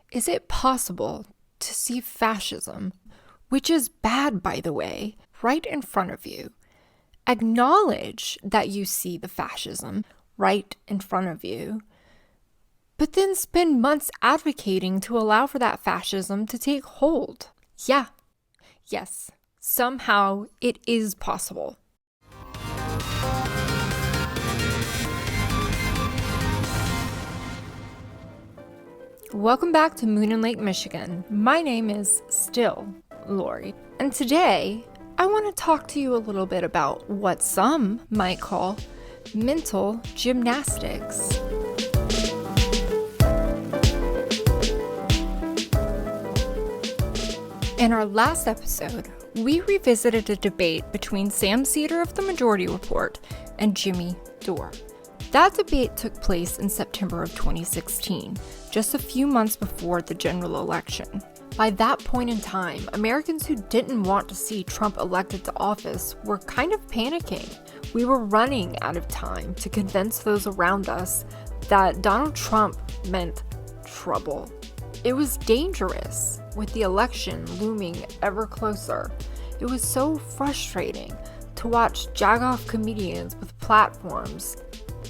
Is it possible to see fascism, which is bad, by the way, right in front of you? Acknowledge that you see the fascism right in front of you, but then spend months advocating to allow for that fascism to take hold. Yeah, yes, somehow it is possible. Welcome back to Moon and Lake, Michigan. My name is still Lori, and today I want to talk to you a little bit about what some might call mental gymnastics. In our last episode, we revisited a debate between Sam Seder of the Majority Report and Jimmy Dore. That debate took place in September of 2016, just a few months before the general election. By that point in time, Americans who didn't want to see Trump elected to office were kind of panicking. We were running out of time to convince those around us that Donald Trump meant trouble. It was dangerous, with the election looming ever closer. It was so frustrating to watch jagoff comedians with platforms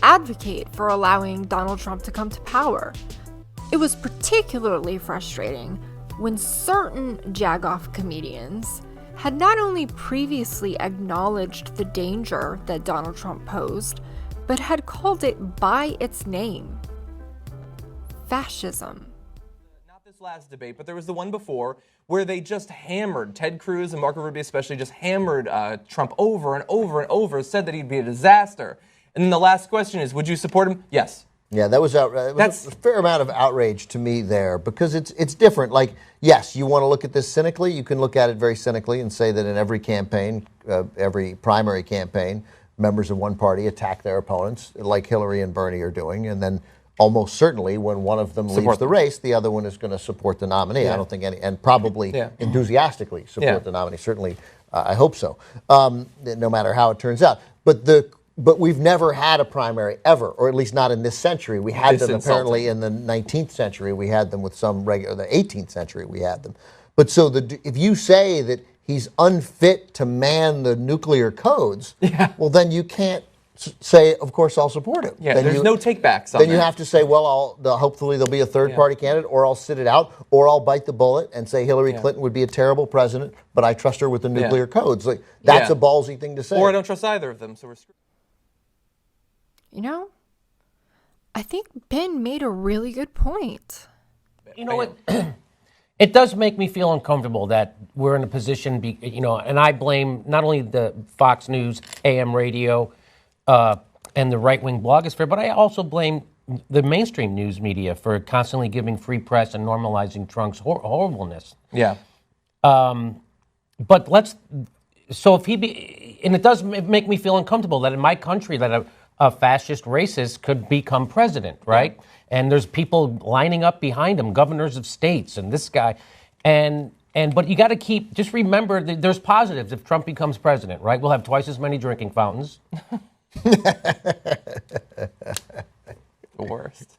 advocate for allowing Donald Trump to come to power. It was particularly frustrating when certain jagoff comedians had not only previously acknowledged the danger that Donald Trump posed, but had called it by its name: fascism. Not this last debate, but there was the one before where they just hammered, Ted Cruz and Marco Rubio especially, just hammered Trump over and over and over, said that he'd be a disaster. And then the last question is, would you support him? Yes. Yeah, that was a fair amount of outrage to me there, because it's different. Like, yes, you want to look at this cynically. You can look at it very cynically and say that in every campaign, every primary campaign, members of one party attack their opponents, like Hillary and Bernie are doing, and then almost certainly when one of them leaves the race, the other one is going to support the nominee. Yeah. I don't think any, and probably enthusiastically support the nominee. Certainly, I hope so, no matter how it turns out. But we've never had a primary ever, or at least not in this century. We had them apparently in the 19th century. We had them with some regular, the 18th century we had them. But so if you say that he's unfit to man the nuclear codes, well, then you can't say, of course, I'll support him. Yeah, there's no takebacks on Then you have to say, well, hopefully there'll be a third-party candidate, or I'll sit it out, or I'll bite the bullet and say Hillary Clinton would be a terrible president, but I trust her with the nuclear codes. Like, that's a ballsy thing to say. Or I don't trust either of them, so we're screwed. You know, I think Ben made a really good point. You know what? It does make me feel uncomfortable that we're in a position, and I blame not only the Fox News, AM radio, and the right-wing blogosphere, but I also blame the mainstream news media for constantly giving free press and normalizing Trump's horribleness. Yeah. But and it does make me feel uncomfortable that in my country that a fascist racist could become president, right? Yeah. And there's people lining up behind him, governors of states, and this guy, but you got to just remember that there's positives if Trump becomes president, right? We'll have twice as many drinking fountains. The worst.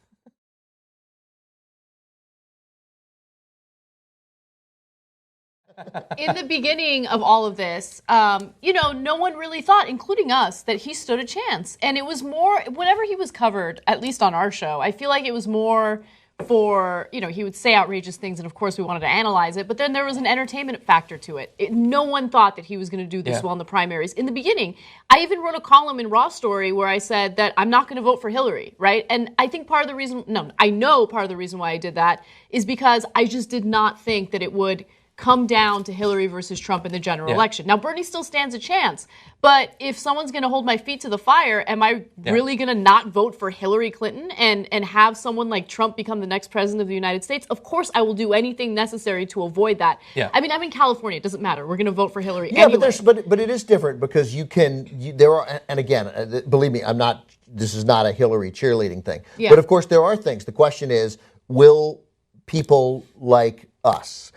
In the beginning of all of this, no one really thought, including us, that he stood a chance. And it was more, whenever he was covered, at least on our show, I feel like it was more for, he would say outrageous things, and of course we wanted to analyze it, but then there was an entertainment factor to it. No one thought that he was going to do this well in the primaries. In the beginning, I even wrote a column in Raw Story where I said that I'm not going to vote for Hillary, right? And I think I know part of the reason why I did that is because I just did not think that it would come down to Hillary versus Trump in the general election. Now, Bernie still stands a chance, but if someone's going to hold my feet to the fire, am I really going to not vote for Hillary Clinton and have someone like Trump become the next president of the United States? Of course, I will do anything necessary to avoid that. Yeah. I mean, I'm in California. It doesn't matter. We're going to vote for Hillary anyway. But it is different because there are, and again, believe me, this is not a Hillary cheerleading thing. Yeah. But of course, there are things. The question is, will people like us,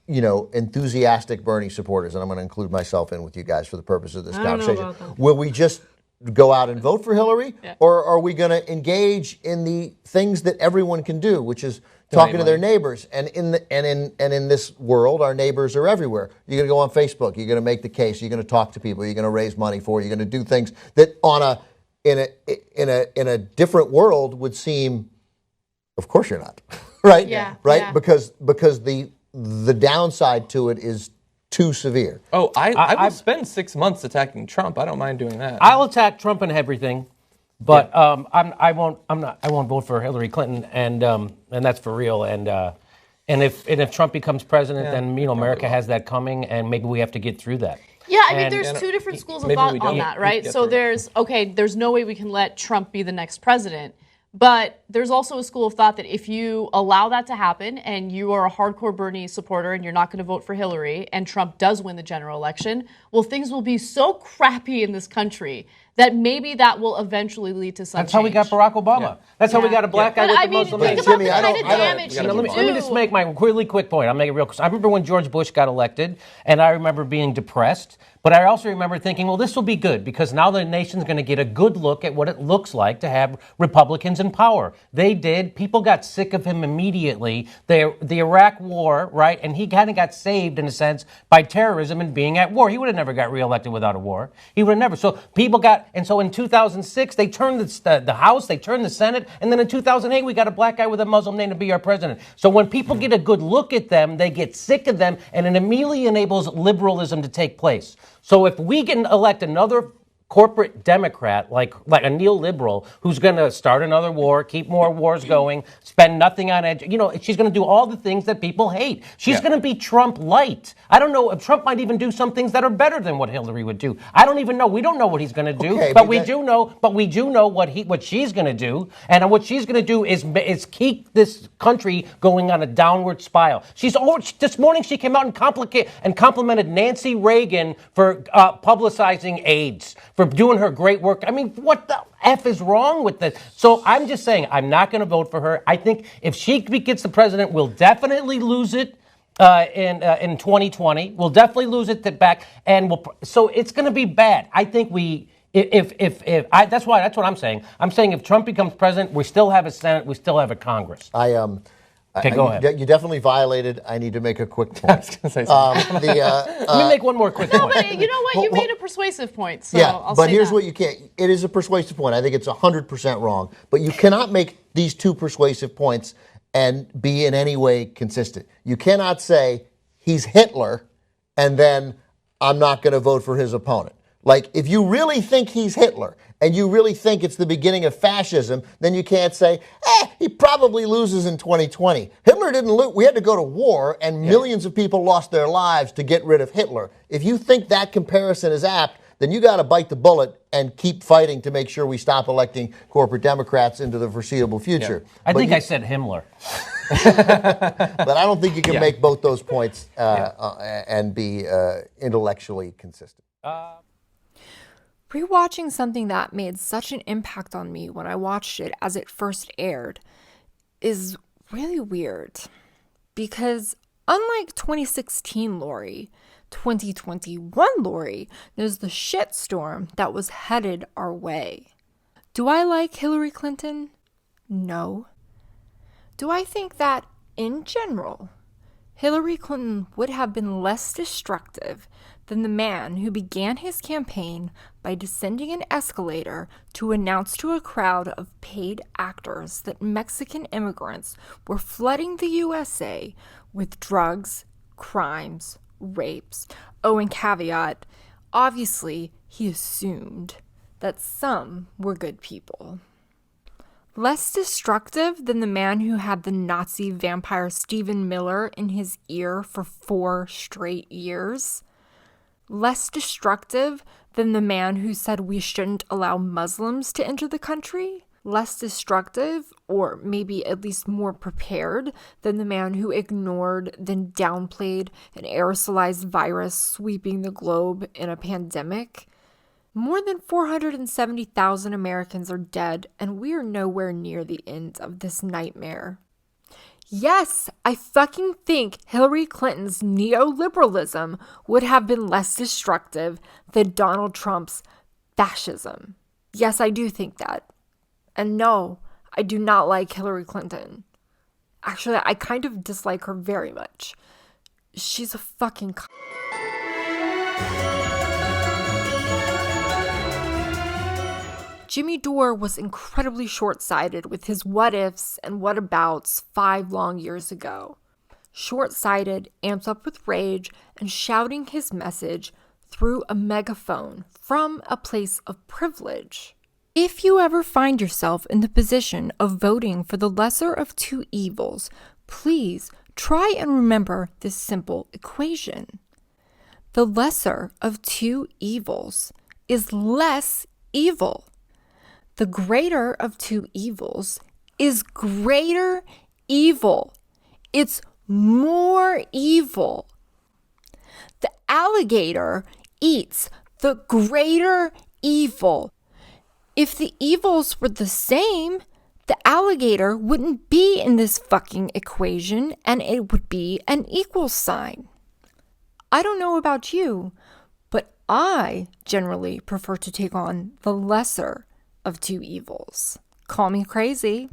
enthusiastic Bernie supporters, and I'm going to include myself in with you guys for the purpose of this conversation. Will we just go out and vote for Hillary, or are we going to engage in the things that everyone can do, which is, talking to their neighbors. And in this world, our neighbors are everywhere. You're going to go on Facebook. You're going to make the case. You're going to talk to people. You're going to raise money for. You're going to do things that in a different world would seem, of course you're not, right? Yeah. Right. Yeah. Because the downside to it is too severe. Oh, I will spend 6 months attacking Trump. I don't mind doing that. I'll attack Trump and everything, but I won't vote for Hillary Clinton, and that's for real. And if Trump becomes president, then America has that coming, and maybe we have to get through that. Yeah, I mean, there's two different schools of thought on that, right? So there's no way we can let Trump be the next president. But there's also a school of thought that if you allow that to happen and you are a hardcore Bernie supporter and you're not going to vote for Hillary and Trump does win the general election, well, things will be so crappy in this country that maybe that will eventually lead to some That's how we got Barack Obama. Yeah. That's how we got a black guy with the Muslim name. Think about the kind of damage you can do. Let me just make my really quick point. I'll make it real quick. I remember when George Bush got elected, and I remember being depressed. But I also remember thinking, well, this will be good because now the nation's going to get a good look at what it looks like to have Republicans in power. They did. People got sick of him immediately. The Iraq War, right? And he kind of got saved, in a sense, by terrorism and being at war. He would have never got reelected without a war. He would have never. So people got, and so in 2006, they turned the House, they turned the Senate, and then in 2008, we got a black guy with a Muslim name to be our president. So when people get a good look at them, they get sick of them, and it immediately enables liberalism to take place. So if we can elect another corporate Democrat, like a neoliberal, who's going to start another war, keep more wars going, spend nothing on she's going to do all the things that people hate. She's going to be Trump light. I don't know if Trump might even do some things that are better than what Hillary would do. I don't even know. We don't know what he's going to do, but we do know what she's going to do, and what she's going to do is keep this country going on a downward spiral. This morning she came out and complimented Nancy Reagan for publicizing AIDS, for doing her great work. I mean, what the F is wrong with this? So I'm just saying, I'm not going to vote for her. I think if she gets the president, we'll definitely lose it in 2020. We'll definitely lose it back, and so it's going to be bad. I think that's what I'm saying. I'm saying if Trump becomes president, we still have a Senate, we still have a Congress. Okay, go ahead. You definitely violated. I need to make a quick point. I was going to say something. Let me make one more quick point. But you know what? You made a persuasive point. So yeah, I'll but say here's that. what you can't. It is a persuasive point. I think it's 100% wrong. But you cannot make these two persuasive points and be in any way consistent. You cannot say he's Hitler and then I'm not going to vote for his opponent. Like, if you really think he's Hitler and you really think it's the beginning of fascism, then you can't say, he probably loses in 2020. Hitler didn't lose. We had to go to war, and millions of people lost their lives to get rid of Hitler. If you think that comparison is apt, then you got to bite the bullet and keep fighting to make sure we stop electing corporate Democrats into the foreseeable future. Yeah. I said Himmler. But I don't think you can make both those points and be intellectually consistent. Rewatching something that made such an impact on me when I watched it as it first aired is really weird. Because unlike 2016 Lori, 2021 Lori knows the shitstorm that was headed our way. Do I like Hillary Clinton? No. Do I think that, in general, Hillary Clinton would have been less destructive than the man who began his campaign by descending an escalator to announce to a crowd of paid actors that Mexican immigrants were flooding the USA with drugs, crimes, rapes. Oh, and caveat, obviously he assumed that some were good people. Less destructive than the man who had the Nazi vampire Stephen Miller in his ear for 4 straight years. Less destructive than the man who said we shouldn't allow Muslims to enter the country. Less destructive, or maybe at least more prepared, than the man who ignored, then downplayed an aerosolized virus sweeping the globe in a pandemic. More than 470,000 Americans are dead, and we are nowhere near the end of this nightmare. Yes, I fucking think Hillary Clinton's neoliberalism would have been less destructive than Donald Trump's fascism. Yes, I do think that. And no, I do not like Hillary Clinton. Actually, I kind of dislike her very much. She's a fucking Jimmy Dore was incredibly short-sighted with his what-ifs and what-abouts 5 long years ago. Short-sighted, amped up with rage, and shouting his message through a megaphone from a place of privilege. If you ever find yourself in the position of voting for the lesser of two evils, please try and remember this simple equation. The lesser of two evils is less evil. The greater of two evils is greater evil. It's more evil. The alligator eats the greater evil. If the evils were the same, the alligator wouldn't be in this fucking equation and it would be an equal sign. I don't know about you, but I generally prefer to take on the lesser of two evils. Call me crazy.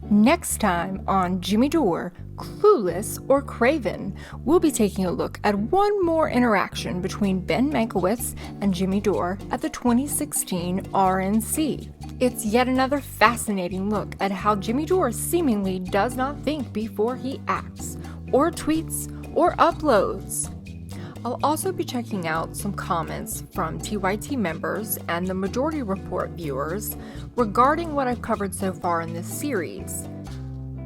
Next time on Jimmy Dore, Clueless, or Craven, we'll be taking a look at one more interaction between Ben Mankiewicz and Jimmy Dore at the 2016 RNC. It's yet another fascinating look at how Jimmy Dore seemingly does not think before he acts, or tweets, or uploads. I'll also be checking out some comments from TYT members and the Majority Report viewers regarding what I've covered so far in this series.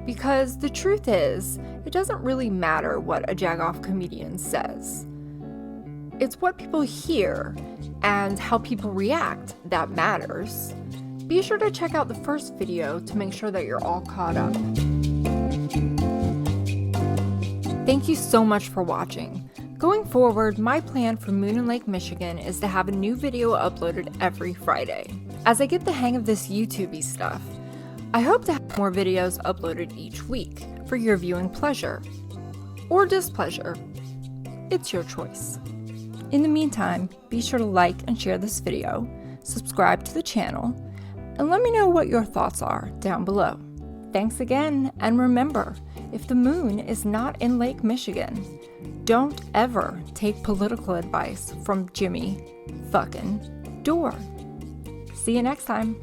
Because the truth is, it doesn't really matter what a jagoff comedian says. It's what people hear and how people react that matters. Be sure to check out the first video to make sure that you're all caught up. Thank you so much for watching. Going forward, my plan for Moon and Lake, Michigan is to have a new video uploaded every Friday. As I get the hang of this YouTube-y stuff, I hope to have more videos uploaded each week for your viewing pleasure. Or displeasure. It's your choice. In the meantime, be sure to like and share this video, subscribe to the channel, and let me know what your thoughts are down below. Thanks again, and remember, if the moon is not in Lake Michigan, don't ever take political advice from Jimmy fucking Dore. See you next time.